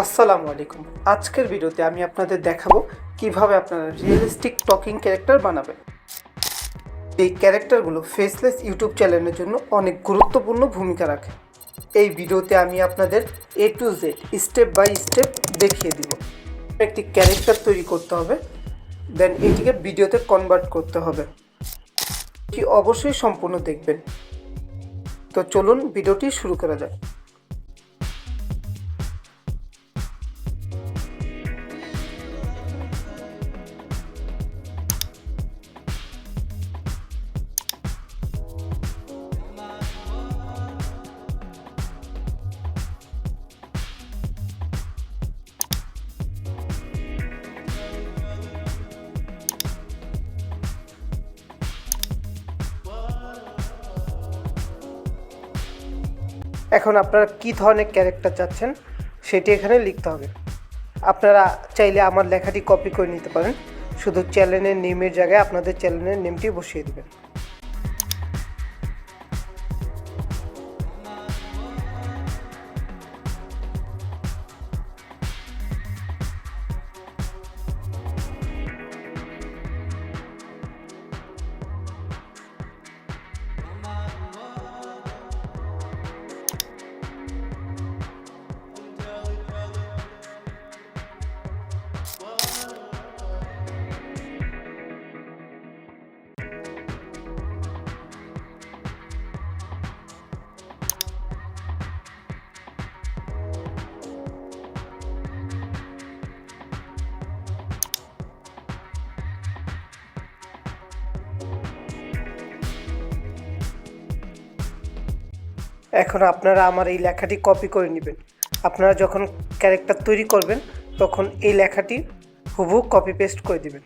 আসসালামু আলাইকুম। আজকের ভিডিওতে আমি আপনাদের দেখাবো কিভাবে আপনারা রিয়েলিস্টিক টকিং ক্যারেক্টার বানাবেন। এই ক্যারেক্টারগুলো ফেসলেস ইউটিউব চ্যানেলের জন্য অনেক গুরুত্বপূর্ণ ভূমিকা রাখে। এই ভিডিওতে আমি আপনাদের A to Z step by step দেখিয়ে দিব। একটি ক্যারেক্টার তৈরি করতে হবে, দেন এটিকে ভিডিওতে কনভার্ট করতে হবে। এটি অবশ্যই সম্পূর্ণ দেখবেন। তো চলুন ভিডিওটি শুরু করা যাক। এখন আপনারা কী ধরনের ক্যারেক্টার চাচ্ছেন সেটি এখানে লিখতে হবে। আপনারা চাইলে আমার লেখাটি কপি করে নিতে পারেন, শুধু চ্যানেলের নেমের জায়গায় আপনাদের চ্যানেলের নেমটি বসিয়ে দেবেন। এখন আপনারা আমার এই লেখাটি কপি করে নেবেন। আপনারা যখন ক্যারেক্টার তৈরি করবেন তখন এই লেখাটি হুবহু কপি পেস্ট করে দিবেন।